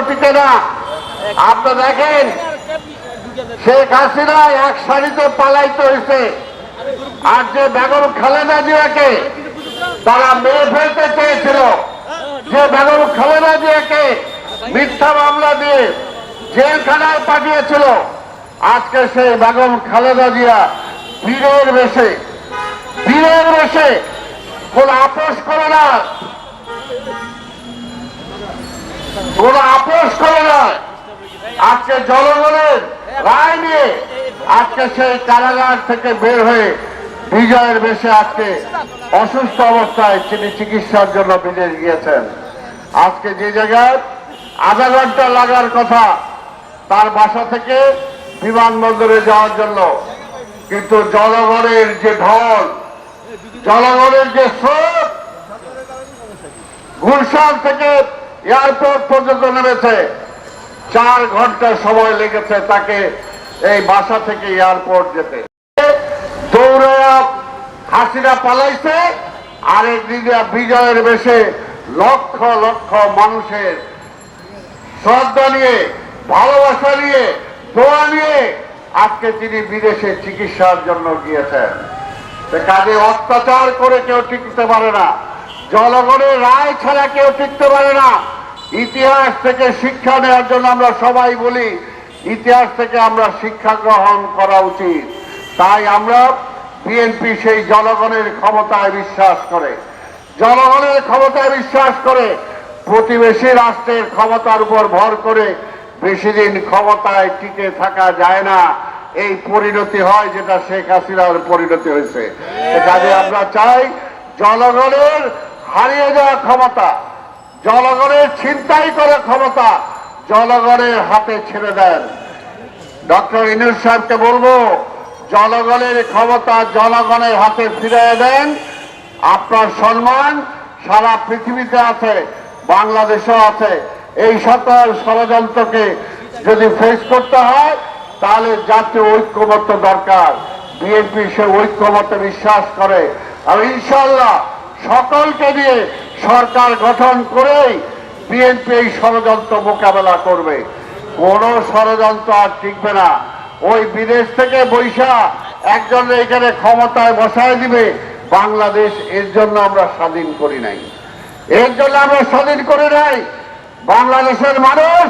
টিকে না। আপনি দেখেন শেখ হাসিনা এক সারিতে পালাইতে হয়েছে, আর যে বেগম খালেদা জিয়াকে তারা মেরে ফেলতে চেয়েছিল, যে বেগম খালেদা জিয়াকে মিথ্যা মামলা দিয়ে জেলখানায় পাঠিয়েছিল, আজকে সেই বেগম খালেদা জিয়া বীরের বেশে কোন আপোষ করে না, আজকে জনগণের রায় নিয়ে আজকে সেই কারাগার থেকে বের হয়ে বিজয়ের বেশে আজকে অসুস্থ অবস্থায় তিনি চিকিৎসার জন্য বিদেশ গিয়েছেন। আজকে যে জায়গায় আধা ঘন্টা লাগার কথা তার বাসা থেকে বিমানবন্দরে যাওয়ার জন্য, কিন্তু জনগণের যে ঢল, জনগণের যে স্রোত গুলশান থেকে এয়ারপোর্ট পর্যন্ত নেমেছে, 4 ঘন্টা সময় লেগেছে তাকে এই বাসা থেকে এয়ারপোর্ট যেতে। দৌড়ে হাসিনা পালাইছে, আরেকদিকে বিজয়ের বেশে লক্ষ লক্ষ মানুষের শ্রদ্ধা নিয়ে, ভালোবাসা নিয়ে, দোয়া নিয়ে আজকে তিনি বিদেশে চিকিৎসার জন্য গিয়েছেন। কাজে অত্যাচার করে কেউ টিকতে পারে না, জনগণের রায় ছাড়া কেউ টিকতে পারে না। ইতিহাস থেকে শিক্ষা নেওয়ার জন্য আমরা সবাই বলি, ইতিহাস থেকে আমরা শিক্ষা গ্রহণ করা উচিত। তাই আমরা বিএনপি সেই জনগণের ক্ষমতায় বিশ্বাস করে, জনগণের ক্ষমতায় বিশ্বাস করে, প্রতিবেশী রাষ্ট্রের ক্ষমতার উপর ভর করে বেশি দিন ক্ষমতায় টিকে থাকা যায় না। এই পরিণতি হয় যেটা শেখ হাসিনার পরিণতি হয়েছে। কাজে আমরা চাই জনগণের হারিয়ে যাওয়া ক্ষমতা, জনগণের ছিনতাই করা ক্ষমতা জনগণের হাতে ছেড়ে দেন। ডক্টর ইউনূস সাহেবকে বলবো, জনগণের ক্ষমতা জনগণের হাতে ফিরিয়ে দেন। আপনার সম্মান সারা পৃথিবীতে আছে, বাংলাদেশেও আছে। এই সকল ষড়যন্ত্রকে যদি ফেস করতে হয় তাহলে জাতীয় ঐক্যমত্য দরকার। বিএনপি সে ঐক্যমত্যে বিশ্বাস করে, আর ইনশাআল্লাহ সকলকে দিয়ে সরকার গঠন করেই বিএনপি এই ষড়যন্ত্র মোকাবেলা করবে। কোন ষড়যন্ত্র আর টিকবে না। ওই বিদেশ থেকে বৈশা একজন এখানে ক্ষমতায় বসায় দিবে, বাংলাদেশ এর জন্য আমরা স্বাধীন করি নাই, এর জন্য আমরা স্বাধীন করি নাই। বাংলাদেশের মানুষ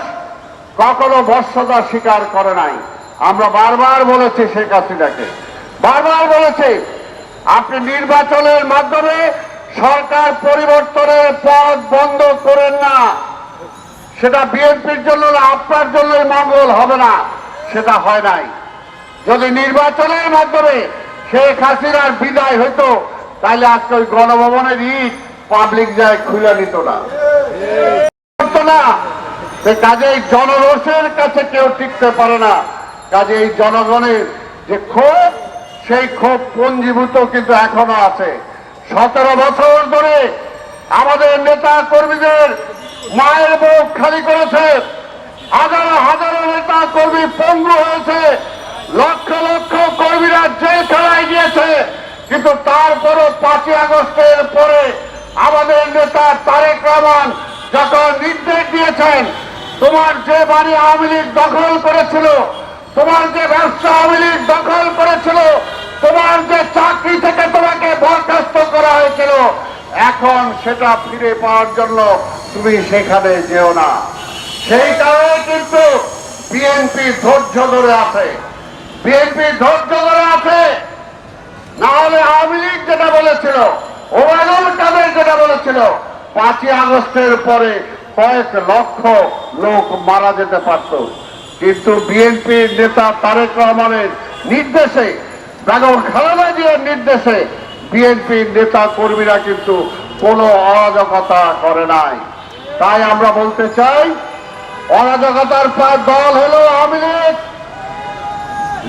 কখনো বর্ষতা স্বীকার করে নাই। আমরা বারবার বলেছি শেখ হাসিনাকে, বারবার বলেছি আপনি নির্বাচনের মাধ্যমে সরকার পরিবর্তনের পথ বন্ধ করেন না। সেটা বিএনপির জন্য না, আপনার জন্যই মঙ্গল হবে না। সেটা হয় নাই। যদি নির্বাচনের মাধ্যমে শেখ হাসিনার বিদায় হইতো তাহলে আজকে ওই গণভবনের ইট পাবলিক যায় খুলে নিত না। কাজেই জনরোষের কাছে কেউ টিকতে পারে না। কাজে এই জনগণের যে ক্ষোভ, সেই ক্ষোভ পঞ্জীভূত কিন্তু এখনো আছে। 17 বছর ধরে আমাদের নেতা কর্মীদের মায়ের বুক খালি করেছে, হাজারো হাজারো নেতা কর্মী পঙ্গু হয়েছে, লক্ষ লক্ষ কর্মীরা জেলখানায় গিয়েছে। কিন্তু তারপরও 5ই আগস্টের পরে আমাদের নেতা তারেক রহমান যখন নির্দেশ দিয়েছেন, তোমার যে বাড়ি আওয়ামী লীগ দখল করেছিল, তোমার যে ব্যবসা আওয়ামী লীগ দখল করেছিল, তোমার যে চাকরি থেকে তোমাকে বরখাস্ত করা হয়েছিল, এখন সেটা ফিরে পাওয়ার জন্য তুমি সেখানে যেও না। সেই কারণে কিন্তু বিএনপি ধৈর্য ধরে আছে, বিএনপি ধৈর্য ধরে আছে। না হলে আওয়ামী লীগ যেটা বলেছিল, ওবায়দুল কাদের যেটা বলেছিল, 5ই আগস্টের পরে কয়েক লক্ষ লোক মারা যেতে পারত। কিন্তু বিএনপির নেতা তারেক রহমানের নির্দেশে, বেগম খালেদা জিয়ার নির্দেশে বিএনপির নেতা কর্মীরা কিন্তু কোনো অরাজকতা করে নাই। তাই আমরা বলতে চাই, অরাজকতার দল হলো আওয়ামী লীগ,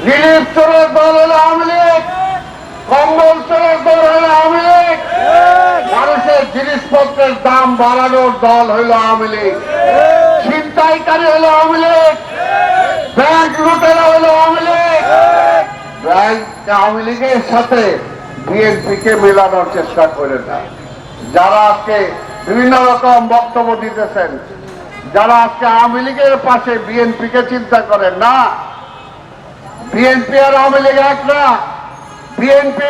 রিলিফ চোরের দল হলো আওয়ামী লীগ, কম্বল চোরের দল হলো আওয়ামী লীগ, মানুষের জিনিসপত্রের দাম বাড়ানোর দল হইল আওয়ামী লীগ, ছিনতাইকারী হলো আওয়ামী লীগ, ব্যাংক লুটেরা হলো আওয়ামী লীগ। আওয়ামী লীগের সাথে বিএনপিকে মেলানোর চেষ্টা করে না। যারা আজকে বিভিন্ন রকম বক্তব্য দিতেছেন, যারা আজকে আওয়ামী লীগের পাশে বিএনপি কে চিন্তা করেন না। বিএনপি আর আওয়ামী লীগ এক না। বিএনপি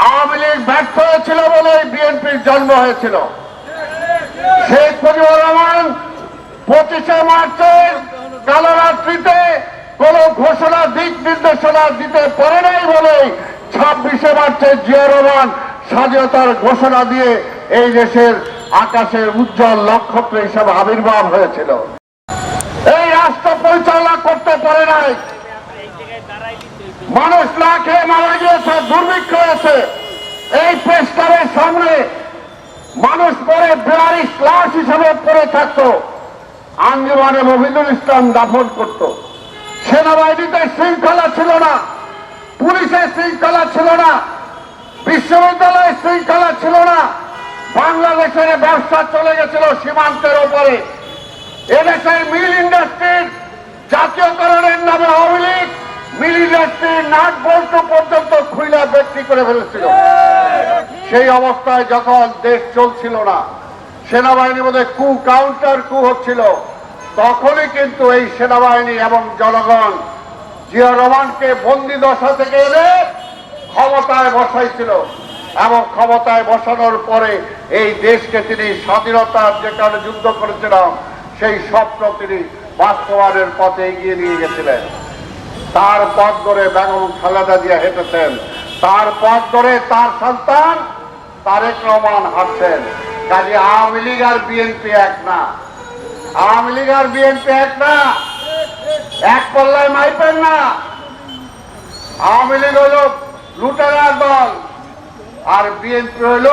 আওয়ামী লীগ ব্যর্থ হয়েছিল বলে বিএনপির জন্ম হয়েছিল। শেখ মুজিবুর রহমান 25শে মার্চের কালরাত্রিতে কোন ঘোষণা দিক নির্দেশনা দিতে পারে নাই বলে 26শে মার্চে জিয়া রহমান স্বাধীনতার ঘোষণা দিয়ে এই দেশের আকাশের উজ্জ্বল নক্ষত্র হিসাবে আবির্ভাব হয়েছিল। এই রাষ্ট্র পরিচালনা করতে পারে নাই। মানুষ না খেয়ে মারা গিয়েছে, দুর্ভিক্ষ হয়েছে। এই প্রেসক্লাবের সামনে মানুষ পরে 42 লাশ হিসাবে পড়ে থাকতো। আঞ্জুমানে মফিদুল ইসলাম দাফন করত। সেনাবাহিনীতে শৃঙ্খলা ছিল না, পুলিশের শৃঙ্খলা ছিল না, বিশ্ববিদ্যালয়ের শৃঙ্খলা ছিল না। বাংলাদেশের ব্যবসা চলে গেছিল সীমান্তের ওপরে। এদেশের মিল ইন্ডাস্ট্রির জাতীয়করণের নামে আওয়ামী লীগ মিল ইন্ডাস্ট্রির নাট বল্টু পর্যন্ত খুইলা বিক্রি করে ফেলেছিল। সেই অবস্থায় যখন দেশ চলছিল না, সেনাবাহিনীর মধ্যে কু কাউন্টার কু হচ্ছিল, তখনই কিন্তু এই সেনাবাহিনী এবং জনগণ জিয়া রহমানকে বন্দি দশা থেকে এনে ক্ষমতায় বসাইছিল এবং ক্ষমতায় বসানোর পরে এই দেশকে তিনি স্বাধীনতার যে কারণে যুদ্ধ করেছিলাম সেই স্বপ্ন তিনি বাস্তবায়নের পথে এগিয়ে নিয়ে গেছিলেন। তার পথ ধরে বেগম খালেদা জিয়া হেঁটেছেন, তার পথ ধরে তার সন্তান তারেক রহমান হাঁটছেন। কাজে আওয়ামী লীগ আর বিএনপি এক না। আওয়ামী লীগ আর বিএনপি এক না, এক পল্লায় মাইপেন না। আওয়ামী লীগ হল লুটেরার দল আর বিএনপি হল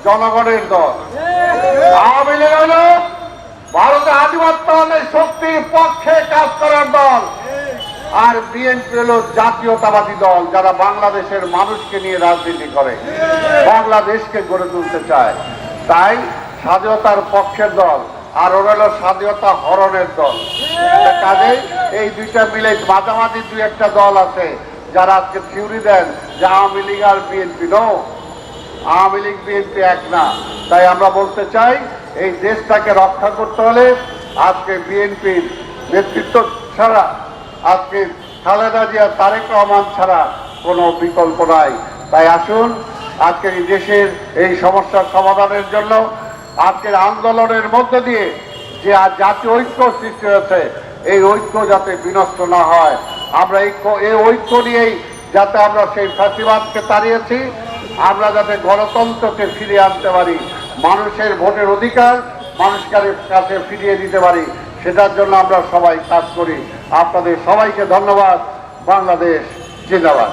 জনগণের দল। আওয়ামী লীগ হল ভারতের আধিপত্যবাদের শক্তির পক্ষে কাজ করার দল আর বিএনপি হল জাতীয়তাবাদী দল, যারা বাংলাদেশের মানুষকে নিয়ে রাজনীতি করে, বাংলাদেশকে গড়ে তুলতে চায়। তাই স্বাধীনতার পক্ষের দল আর ওরা হলো স্বাধীনতা হরণের দল। কাজেই এই দুইটা মিলে মাঝামাঝি দুই একটা দল আছে যারা আজকে থিওরি দেন যে আওয়ামী লীগ আর বিএনপি নো, আওয়ামী লীগ বিএনপি এক না। তাই আমরা বলতে চাই এই দেশটাকে রক্ষা করতে হলে আজকে বিএনপির নেতৃত্ব ছাড়া, আজকে খালেদা জিয়া তারেক রহমান ছাড়া কোনো বিকল্প নাই। তাই আসুন আজকের এই দেশের এই সমস্যার সমাধানের জন্য আজকের আন্দোলনের মধ্য দিয়ে যে জাতীয় ঐক্য সৃষ্টি হয়েছে, এই ঐক্য যাতে বিনষ্ট না হয়, আমরা এই ঐক্য নিয়েই যাতে আমরা সেই ফ্যাসিবাদকে তাড়িয়েছি, আমরা যাতে গণতন্ত্রকে ফিরিয়ে আনতে পারি, মানুষের ভোটের অধিকার মানুষের কাছে ফিরিয়ে দিতে পারি, সেটার জন্য আমরা সবাই কাজ করি। আপনাদের সবাইকে ধন্যবাদ। বাংলাদেশ জিন্দাবাদ।